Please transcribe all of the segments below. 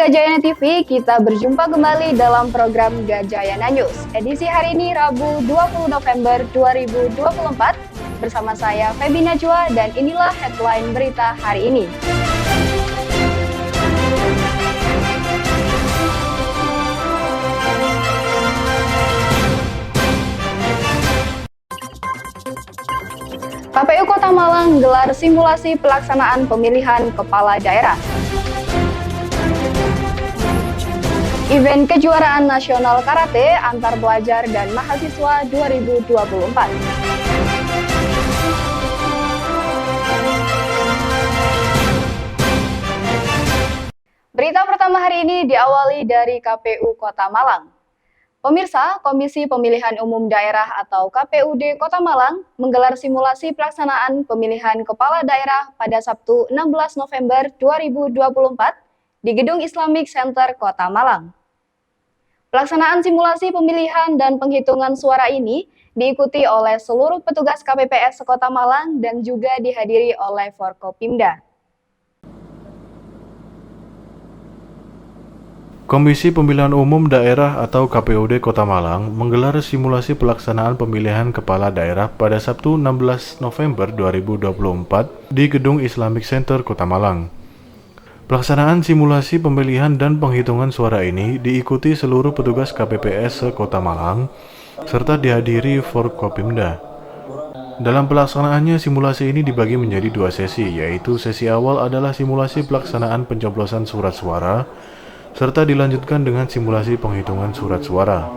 Gajayana TV, kita berjumpa kembali dalam program Gajayana News. Edisi hari ini Rabu 20 November 2024 bersama saya Feby Najwa dan inilah headline berita hari ini. KPU Kota Malang gelar simulasi pelaksanaan pemilihan kepala daerah. Event kejuaraan nasional karate antar pelajar dan mahasiswa 2024. Berita pertama hari ini diawali dari KPU Kota Malang. Pemirsa, Komisi Pemilihan Umum Daerah atau KPUD Kota Malang menggelar simulasi pelaksanaan pemilihan kepala daerah pada Sabtu 16 November 2024 di Gedung Islamic Center Kota Malang. Pelaksanaan simulasi pemilihan dan penghitungan suara ini diikuti oleh seluruh petugas KPPS Kota Malang dan juga dihadiri oleh Forkopimda. Komisi Pemilihan Umum Daerah atau KPUD Kota Malang menggelar simulasi pelaksanaan pemilihan kepala daerah pada Sabtu 16 November 2024 di Gedung Islamic Center Kota Malang. Pelaksanaan simulasi pemilihan dan penghitungan suara ini diikuti seluruh petugas KPPS Kota Malang serta dihadiri Forkopimda. Dalam pelaksanaannya, simulasi ini dibagi menjadi dua sesi, yaitu sesi awal adalah simulasi pelaksanaan pencoblosan surat suara serta dilanjutkan dengan simulasi penghitungan surat suara.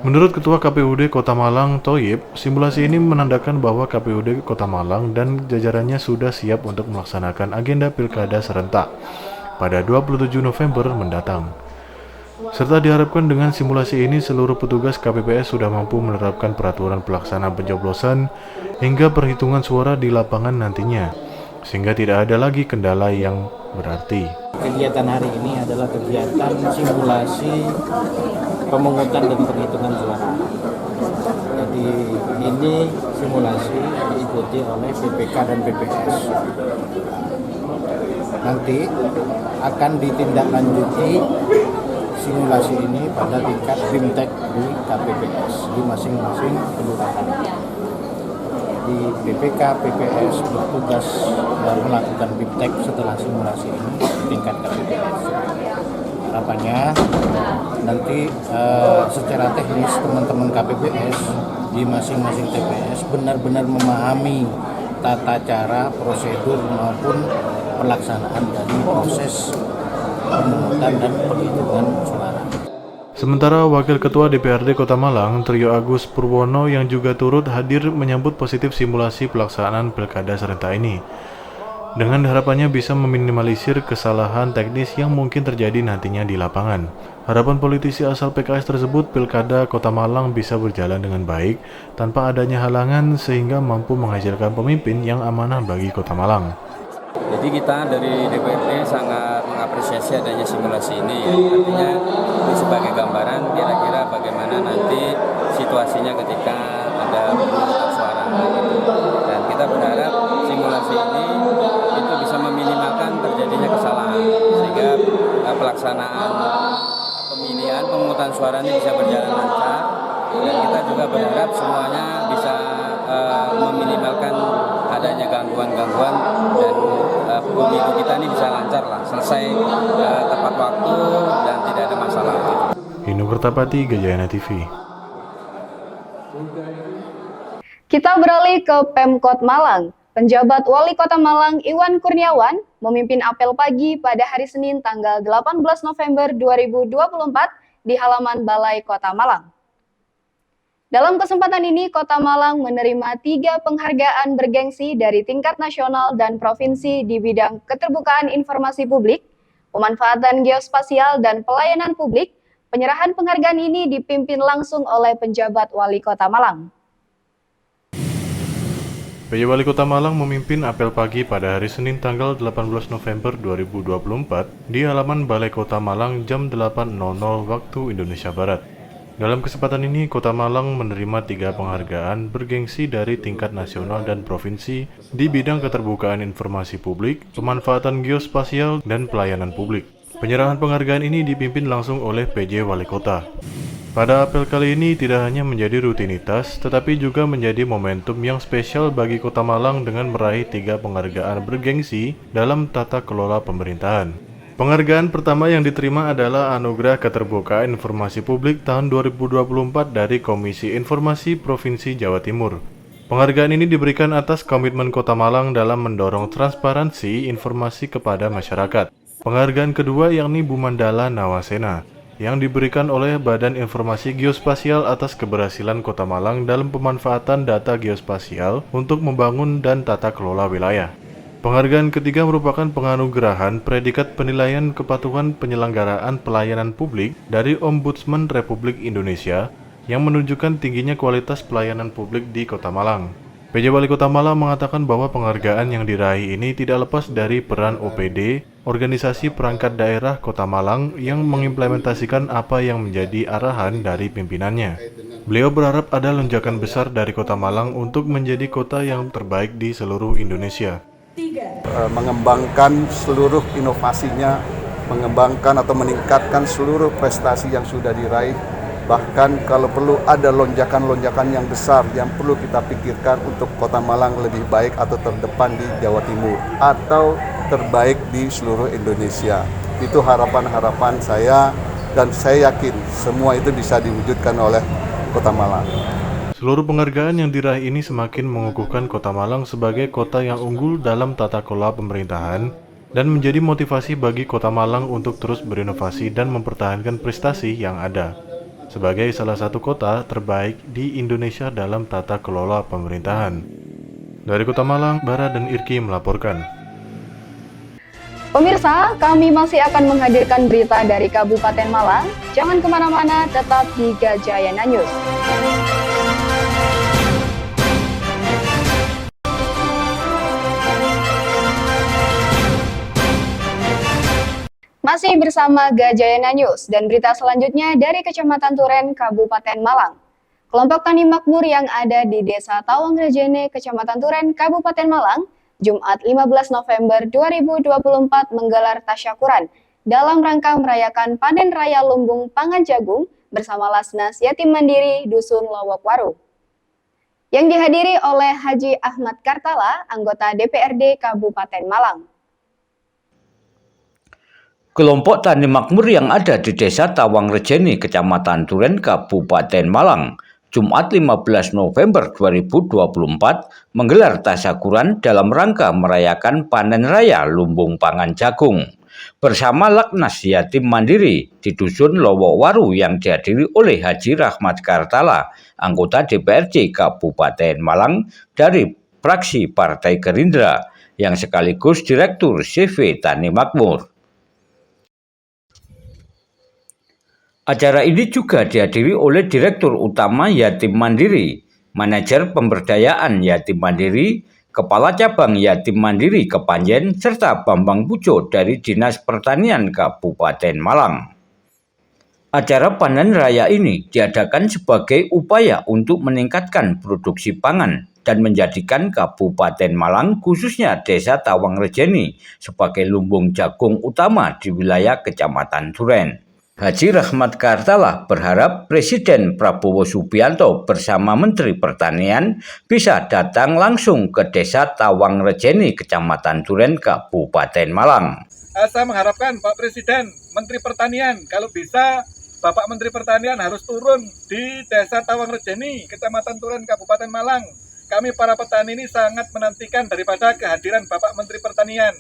Menurut Ketua KPUD Kota Malang, Thoyib, simulasi ini menandakan bahwa KPUD Kota Malang dan jajarannya sudah siap untuk melaksanakan agenda pilkada serentak pada 27 November mendatang. Serta diharapkan dengan simulasi ini seluruh petugas KPPS sudah mampu menerapkan peraturan pelaksanaan pencoblosan hingga perhitungan suara di lapangan nantinya, sehingga tidak ada lagi kendala yang berarti. Kegiatan hari ini adalah kegiatan simulasi pemungutan dan penghitungan suara. Jadi ini simulasi diikuti oleh PPK dan PPS. Nanti akan ditindaklanjuti simulasi ini pada tingkat BIMTEK di KPPS di masing-masing kelurahan. Di PPK, PPS bertugas melakukan BIMTEK setelah simulasi ini di tingkat KPPS. Harapannya nanti secara teknis teman-teman KPPS di masing-masing TPS benar-benar memahami tata cara, prosedur maupun pelaksanaan dari proses pemungutan dan penghitungan suara. Sementara Wakil Ketua DPRD Kota Malang, Trio Agus Purwono yang juga turut hadir menyambut positif simulasi pelaksanaan pilkada serentak ini. Dengan harapannya bisa meminimalisir kesalahan teknis yang mungkin terjadi nantinya di lapangan. Harapan politisi asal PKS tersebut pilkada Kota Malang bisa berjalan dengan baik tanpa adanya halangan sehingga mampu menghasilkan pemimpin yang amanah bagi Kota Malang. Jadi kita dari DPRD sangat mengapresiasi adanya simulasi ini, ya. Artinya ini sebagai gambaran kira-kira bagaimana nanti situasinya ketika ada pemungutan suara. Dan kita berharap simulasi ini itu bisa meminimalkan terjadinya kesalahan sehingga pelaksanaan pemilihan pemungutan suara ini bisa berjalan lancar. Dan kita juga berharap semuanya bisa meminimalkan adanya gangguan-gangguan dan pemilu kita ini bisa lancar lah, selesai tepat waktu dan tidak ada masalah. Hinu Kertapati, Gajayana TV. Kita beralih ke Pemkot Malang. Penjabat Wali Kota Malang Iwan Kurniawan memimpin apel pagi pada hari Senin tanggal 18 November 2024 di halaman Balai Kota Malang. Dalam kesempatan ini, Kota Malang menerima 3 penghargaan bergengsi dari tingkat nasional dan provinsi di bidang keterbukaan informasi publik, pemanfaatan geospasial, dan pelayanan publik. Penyerahan penghargaan ini dipimpin langsung oleh penjabat Wali Kota Malang. PJ Wali Kota Malang memimpin apel pagi pada hari Senin tanggal 18 November 2024 di halaman Balai Kota Malang jam 8.00 waktu Indonesia Barat. Dalam kesempatan ini, Kota Malang menerima 3 penghargaan bergengsi dari tingkat nasional dan provinsi di bidang keterbukaan informasi publik, pemanfaatan geospasial, dan pelayanan publik. Penyerahan penghargaan ini dipimpin langsung oleh PJ Wali Kota. Pada apel kali ini tidak hanya menjadi rutinitas, tetapi juga menjadi momentum yang spesial bagi Kota Malang dengan meraih 3 penghargaan bergengsi dalam tata kelola pemerintahan. Penghargaan pertama yang diterima adalah Anugerah Keterbukaan Informasi Publik tahun 2024 dari Komisi Informasi Provinsi Jawa Timur. Penghargaan ini diberikan atas komitmen Kota Malang dalam mendorong transparansi informasi kepada masyarakat. Penghargaan kedua yakni Bumandala Nawasena, yang diberikan oleh Badan Informasi Geospasial atas keberhasilan Kota Malang dalam pemanfaatan data geospasial untuk membangun dan tata kelola wilayah. Penghargaan ketiga merupakan penganugerahan predikat penilaian kepatuhan penyelenggaraan pelayanan publik dari Ombudsman Republik Indonesia yang menunjukkan tingginya kualitas pelayanan publik di Kota Malang. PJ Wali Kota Malang mengatakan bahwa penghargaan yang diraih ini tidak lepas dari peran OPD, organisasi perangkat daerah Kota Malang yang mengimplementasikan apa yang menjadi arahan dari pimpinannya. Beliau berharap ada lonjakan besar dari Kota Malang untuk menjadi kota yang terbaik di seluruh Indonesia. Mengembangkan seluruh inovasinya, mengembangkan atau meningkatkan seluruh prestasi yang sudah diraih. Bahkan kalau perlu ada lonjakan-lonjakan yang besar yang perlu kita pikirkan untuk Kota Malang lebih baik atau terdepan di Jawa Timur atau terbaik di seluruh Indonesia. Itu harapan-harapan saya dan saya yakin semua itu bisa diwujudkan oleh Kota Malang. Seluruh penghargaan yang diraih ini semakin mengukuhkan Kota Malang sebagai kota yang unggul dalam tata kelola pemerintahan dan menjadi motivasi bagi Kota Malang untuk terus berinovasi dan mempertahankan prestasi yang ada sebagai salah satu kota terbaik di Indonesia dalam tata kelola pemerintahan. Dari Kota Malang, Bara dan Irki melaporkan. Pemirsa, kami masih akan menghadirkan berita dari Kabupaten Malang. Jangan kemana-mana, tetap di Gajayana News. Masih bersama Gajayana News dan berita selanjutnya dari Kecamatan Turen, Kabupaten Malang. Kelompok Tani Makmur yang ada di Desa Tawangrejene, Kecamatan Turen, Kabupaten Malang, Jumat 15 November 2024 menggelar tasyakuran dalam rangka merayakan panen raya lumbung pangan jagung bersama Lasnas Yatim Mandiri Dusun Lowokwaru. Yang dihadiri oleh Haji Ahmad Kartala, anggota DPRD Kabupaten Malang. Kelompok Tani Makmur yang ada di Desa Tawangrejene, Kecamatan Turen, Kabupaten Malang, Jumat 15 November 2024 menggelar tasyakuran dalam rangka merayakan panen raya lumbung pangan jagung bersama Lasnas Yatim Mandiri di Dusun Lowokwaru yang dihadiri oleh Haji Rahmat Kartala, anggota DPRD Kabupaten Malang dari fraksi Partai Gerindra yang sekaligus Direktur CV Tani Makmur. Acara ini juga dihadiri oleh Direktur Utama Yatim Mandiri, Manajer Pemberdayaan Yatim Mandiri, Kepala Cabang Yatim Mandiri Kepanjen, serta Bambang Pujo dari Dinas Pertanian Kabupaten Malang. Acara panen raya ini diadakan sebagai upaya untuk meningkatkan produksi pangan dan menjadikan Kabupaten Malang, khususnya Desa Tawangrejene, sebagai lumbung jagung utama di wilayah Kecamatan Turen. Haji Rahmat Kartala berharap Presiden Prabowo Subianto bersama Menteri Pertanian bisa datang langsung ke Desa Tawangrejene, Kecamatan Turen, Kabupaten Malang. Saya mengharapkan Pak Presiden, Menteri Pertanian, kalau bisa Bapak Menteri Pertanian harus turun di Desa Tawangrejene, Kecamatan Turen, Kabupaten Malang. Kami para petani ini sangat menantikan daripada kehadiran Bapak Menteri Pertanian.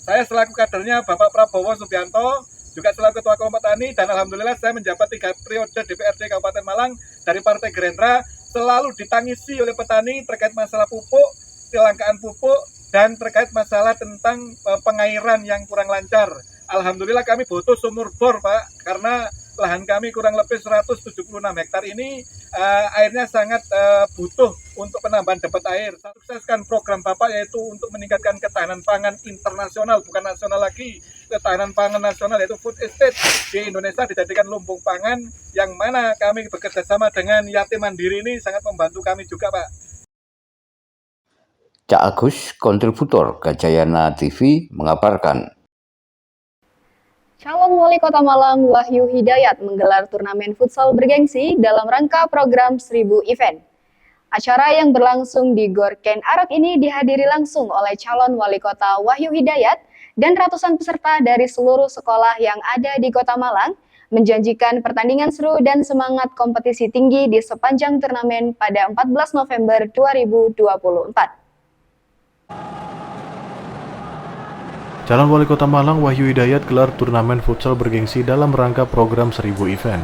Saya selaku kadernya Bapak Prabowo Subianto, juga selaku Ketua Kelompok Tani, dan Alhamdulillah saya menjabat 3 periode DPRD Kabupaten Malang dari Partai Gerindra, selalu ditangisi oleh petani terkait masalah pupuk, kelangkaan pupuk, dan terkait masalah tentang pengairan yang kurang lancar. Alhamdulillah kami butuh sumur bor, Pak, karena lahan kami kurang lebih 176 hektar ini airnya sangat butuh untuk penambahan debit air. Sukseskan program Bapak yaitu untuk meningkatkan ketahanan pangan internasional, bukan nasional lagi. Ketahanan pangan nasional yaitu food estate di Indonesia dijadikan lumbung pangan, yang mana kami bekerja sama dengan Yatim Mandiri ini sangat membantu kami juga, Pak. Cak Agus, kontributor Gajayana TV mengabarkan. Calon Wali Kota Malang Wahyu Hidayat menggelar turnamen futsal bergengsi dalam rangka program 1000 event. Acara yang berlangsung di Gor Ken Arok ini dihadiri langsung oleh calon Wali Kota Wahyu Hidayat dan ratusan peserta dari seluruh sekolah yang ada di Kota Malang, menjanjikan pertandingan seru dan semangat kompetisi tinggi di sepanjang turnamen pada 14 November 2024. Calon Wali Kota Malang Wahyu Hidayat gelar turnamen futsal bergengsi dalam rangka program 1000 event.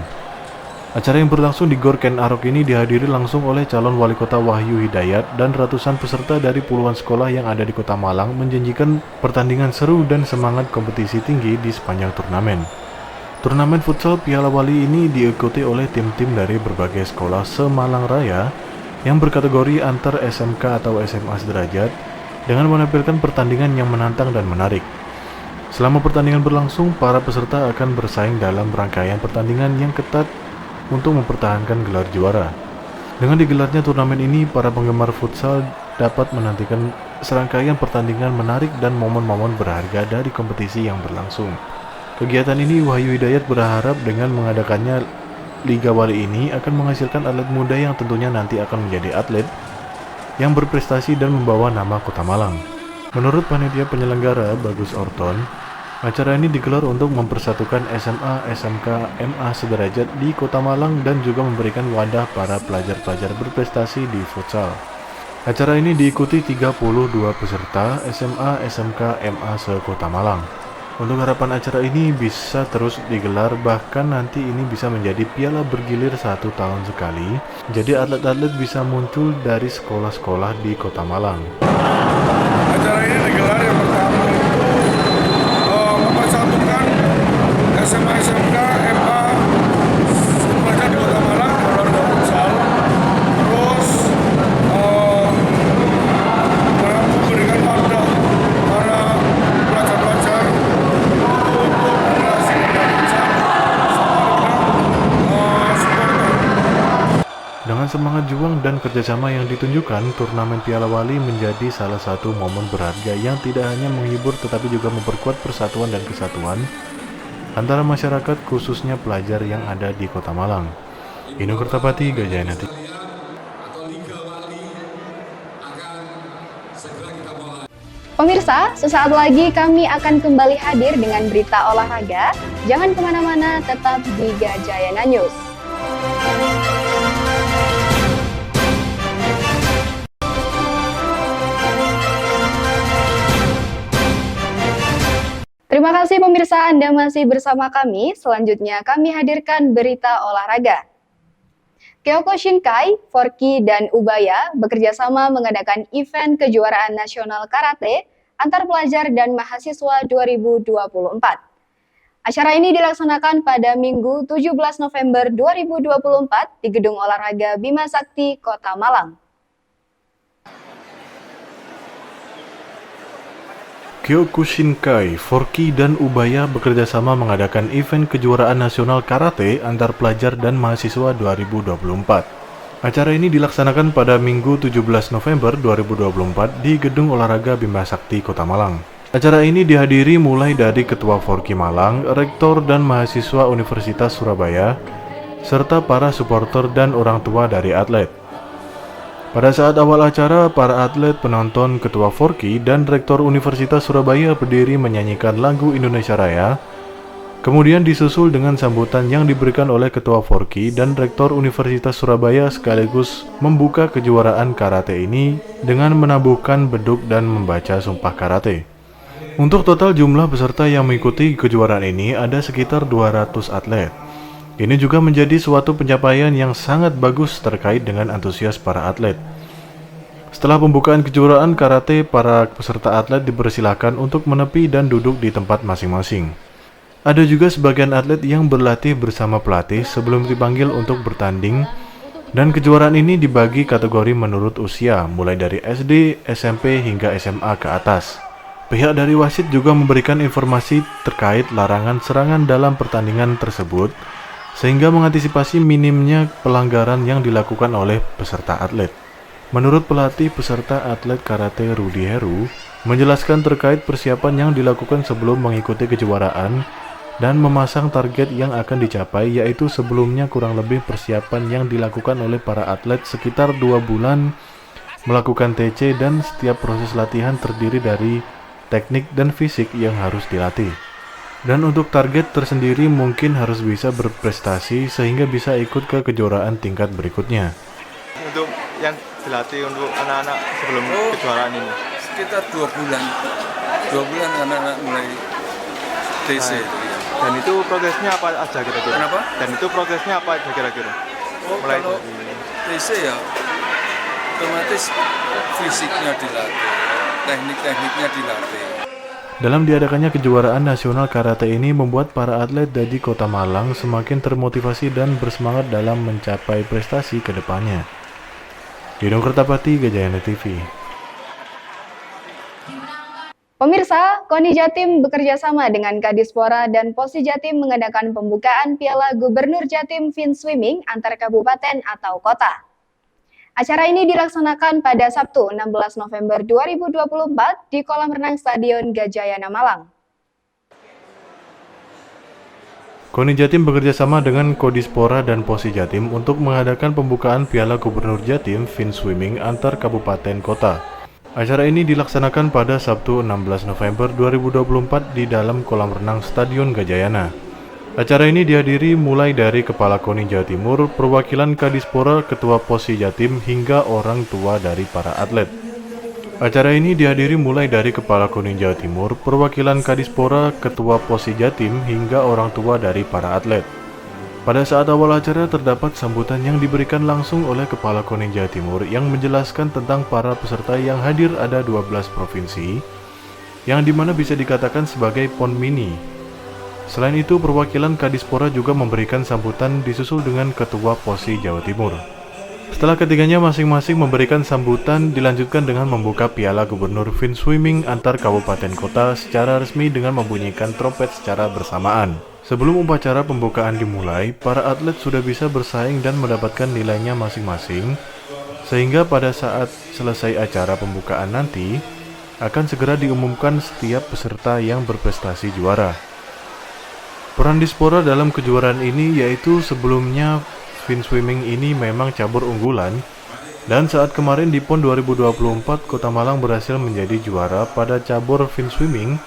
Acara yang berlangsung di Gor Ken Arok ini dihadiri langsung oleh calon Wali Kota Wahyu Hidayat dan ratusan peserta dari puluhan sekolah yang ada di Kota Malang, menjanjikan pertandingan seru dan semangat kompetisi tinggi di sepanjang turnamen. Turnamen futsal Piala Wali ini diikuti oleh tim-tim dari berbagai sekolah se-Malang Raya yang berkategori antar SMK atau SMA sederajat dengan menampilkan pertandingan yang menantang dan menarik. Selama pertandingan berlangsung, para peserta akan bersaing dalam rangkaian pertandingan yang ketat untuk mempertahankan gelar juara. Dengan digelarnya turnamen ini, para penggemar futsal dapat menantikan serangkaian pertandingan menarik dan momen-momen berharga dari kompetisi yang berlangsung. Kegiatan ini Wahyu Hidayat berharap dengan mengadakannya Liga Wali ini akan menghasilkan atlet muda yang tentunya nanti akan menjadi atlet yang berprestasi dan membawa nama Kota Malang. Menurut panitia penyelenggara Bagus Orton, acara ini digelar untuk mempersatukan SMA, SMK, MA sederajat di Kota Malang dan juga memberikan wadah para pelajar-pelajar berprestasi di futsal. Acara ini diikuti 32 peserta SMA, SMK, MA se-Kota Malang. Untuk harapan acara ini bisa terus digelar, bahkan nanti ini bisa menjadi piala bergilir 1 tahun sekali. Jadi atlet-atlet bisa muncul dari sekolah-sekolah di Kota Malang. Acara ini digelar yang pertama itu mempersatukan SMA, SMK, MA semuanya di Kota Malang olahraga futsal. Terus memberikan wadah para pelajar-pelajar untuk berhasil dan futsal sama supporter. Dengan semangat juang dan kerjasama yang ditunjukkan, turnamen Piala Wali menjadi salah satu momen berharga yang tidak hanya menghibur tetapi juga memperkuat persatuan dan kesatuan antara masyarakat, khususnya pelajar yang ada di Kota Malang. Inu Kertapati, Gajayanati. Pemirsa, sesaat lagi kami akan kembali hadir dengan berita olahraga. Jangan kemana-mana, tetap di Gajayana News. Terima kasih pemirsa, Anda masih bersama kami. Selanjutnya kami hadirkan berita olahraga. Kyoto Shinkai, Forky, dan Ubaya bekerjasama mengadakan event kejuaraan nasional karate antar pelajar dan mahasiswa 2024. Acara ini dilaksanakan pada Minggu 17 November 2024 di Gedung Olahraga Bima Sakti, Kota Malang. Kyokushinkai, Forky, dan Ubaya bekerjasama mengadakan event kejuaraan nasional karate antar pelajar dan mahasiswa 2024. Acara ini dilaksanakan pada Minggu 17 November 2024 di Gedung Olahraga Bima Sakti, Kota Malang. Acara ini dihadiri mulai dari Ketua Forky Malang, Rektor dan mahasiswa Universitas Surabaya, serta para supporter dan orang tua dari atlet. Pada saat awal acara, para atlet, penonton, Ketua Forky, dan Rektor Universitas Surabaya berdiri menyanyikan lagu Indonesia Raya. Kemudian disusul dengan sambutan yang diberikan oleh Ketua Forky dan Rektor Universitas Surabaya sekaligus membuka kejuaraan karate ini dengan menabuhkan beduk dan membaca sumpah karate. Untuk total jumlah peserta yang mengikuti kejuaraan ini ada sekitar 200 atlet. Ini juga menjadi suatu pencapaian yang sangat bagus terkait dengan antusias para atlet. Setelah pembukaan kejuaraan karate, para peserta atlet dipersilakan untuk menepi dan duduk di tempat masing-masing. Ada juga sebagian atlet yang berlatih bersama pelatih sebelum dipanggil untuk bertanding, dan kejuaraan ini dibagi kategori menurut usia, mulai dari SD, SMP, hingga SMA ke atas. Pihak dari wasit juga memberikan informasi terkait larangan serangan dalam pertandingan tersebut, sehingga mengantisipasi minimnya pelanggaran yang dilakukan oleh peserta atlet. Menurut pelatih peserta atlet karate Rudy Heru, menjelaskan terkait persiapan yang dilakukan sebelum mengikuti kejuaraan, dan memasang target yang akan dicapai, yaitu sebelumnya kurang lebih persiapan yang dilakukan oleh para atlet sekitar 2 bulan melakukan TC, dan setiap proses latihan terdiri dari teknik dan fisik yang harus dilatih. Dan untuk target tersendiri mungkin harus bisa berprestasi sehingga bisa ikut ke kejuaraan tingkat berikutnya. Untuk yang dilatih untuk anak-anak sebelum kejuaraan ini? Sekitar 2 bulan. 2 bulan anak-anak mulai TC. Dan itu progresnya apa aja kira-kira? Kenapa? Dan itu progresnya apa aja kira-kira? Mulai kalau dari TC ya otomatis fisiknya dilatih, teknik-tekniknya dilatih. Dalam diadakannya kejuaraan nasional karate ini membuat para atlet dari Kota Malang semakin termotivasi dan bersemangat dalam mencapai prestasi ke depannya. Yudong Kertapati, Gajayana TV. Pemirsa, KONI Jatim bekerja sama dengan Kadispora dan Posi Jatim mengadakan pembukaan Piala Gubernur Jatim Fin Swimming antar kabupaten atau kota. Acara ini dilaksanakan pada Sabtu 16 November 2024 di kolam renang Stadion Gajayana Malang. KONI Jatim bekerja sama dengan Kodispora dan Posi Jatim untuk mengadakan pembukaan Piala Gubernur Jatim Fin Swimming antar kabupaten kota. Acara ini dilaksanakan pada Sabtu 16 November 2024 di dalam kolam renang Stadion Gajayana. Acara ini dihadiri mulai dari Kepala KONI Jawa Timur, perwakilan Kadispora, Ketua Posi Jatim, hingga orang tua dari para atlet. Acara ini dihadiri mulai dari Kepala KONI Jawa Timur, perwakilan Kadispora, Ketua Posi Jatim, hingga orang tua dari para atlet. Pada saat awal acara terdapat sambutan yang diberikan langsung oleh Kepala KONI Jawa Timur yang menjelaskan tentang para peserta yang hadir ada 12 provinsi, yang dimana bisa dikatakan sebagai PON mini. Selain itu, perwakilan Kadispora juga memberikan sambutan disusul dengan Ketua Posi Jawa Timur. Setelah ketiganya masing-masing memberikan sambutan, dilanjutkan dengan membuka Piala Gubernur Fin Swimming antar kabupaten kota secara resmi dengan membunyikan trompet secara bersamaan. Sebelum upacara pembukaan dimulai, para atlet sudah bisa bersaing dan mendapatkan nilainya masing-masing, sehingga pada saat selesai acara pembukaan nanti, akan segera diumumkan setiap peserta yang berprestasi juara. Peran Dispora dalam kejuaraan ini yaitu sebelumnya Fin Swimming ini memang cabur unggulan, dan saat kemarin di PON 2024 Kota Malang berhasil menjadi juara pada cabur Fin Swimming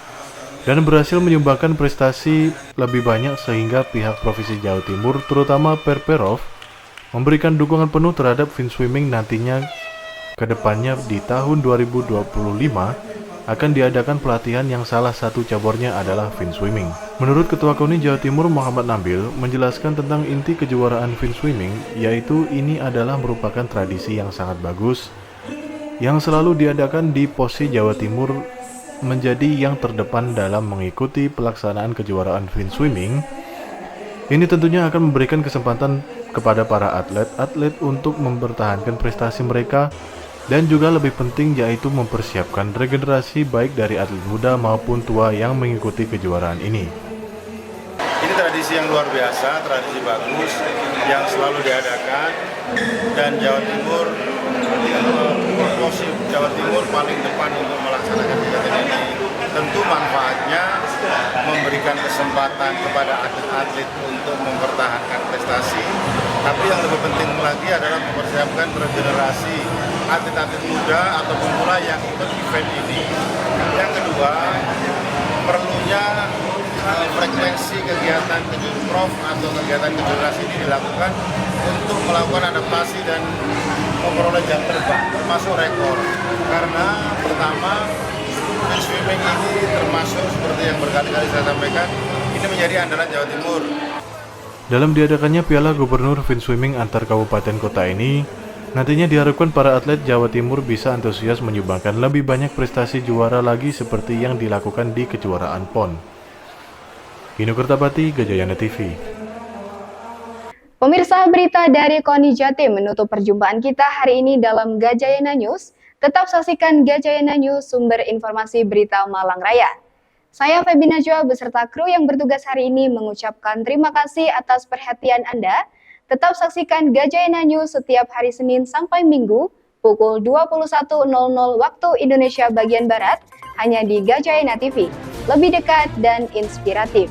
dan berhasil menyumbangkan prestasi lebih banyak sehingga pihak Provinsi Jawa Timur terutama Perperov memberikan dukungan penuh terhadap Fin Swimming. Nantinya ke depannya di tahun 2025 akan diadakan pelatihan yang salah satu cabornya adalah Fin Swimming. Menurut Ketua KONI Jawa Timur Muhammad Nabil menjelaskan tentang inti kejuaraan Fin Swimming, yaitu ini adalah merupakan tradisi yang sangat bagus yang selalu diadakan di Posi Jawa Timur, menjadi yang terdepan dalam mengikuti pelaksanaan kejuaraan Fin Swimming. Ini tentunya akan memberikan kesempatan kepada para atlet untuk mempertahankan prestasi mereka, dan juga lebih penting yaitu mempersiapkan regenerasi baik dari atlet muda maupun tua yang mengikuti kejuaraan ini. Ini tradisi yang luar biasa, tradisi bagus yang selalu diadakan, dan Jawa Timur, Posi Jawa Timur paling depan untuk melaksanakan kegiatan ini. Tentu manfaatnya memberikan kesempatan kepada atlet-atlet untuk mempertahankan prestasi, tapi yang lebih penting lagi adalah mempersiapkan regenerasi atlet-atlet muda atau pemula yang ikut event ini. Yang kedua, perlunya frekuensi kegiatan kejurprov atau kegiatan kejuaraan ini dilakukan untuk melakukan adaptasi dan memperoleh jam terbang termasuk rekor. Karena pertama, Fin Swimming ini termasuk seperti yang berkali-kali saya sampaikan, ini menjadi andalan Jawa Timur. Dalam diadakannya Piala Gubernur Fin Swimming antar kabupaten kota ini, nantinya diharapkan para atlet Jawa Timur bisa antusias menyumbangkan lebih banyak prestasi juara lagi seperti yang dilakukan di kejuaraan PON. Hino Kertapati, Gajayana TV. Pemirsa, berita dari KONI Jatim menutup perjumpaan kita hari ini dalam Gajayana News. Tetap saksikan Gajayana News, sumber informasi berita Malang Raya. Saya Febi Najwa beserta kru yang bertugas hari ini mengucapkan terima kasih atas perhatian Anda. Tetap saksikan Gajayana News setiap hari Senin sampai Minggu pukul 21.00 waktu Indonesia bagian Barat hanya di Gajayana TV. Lebih dekat dan inspiratif.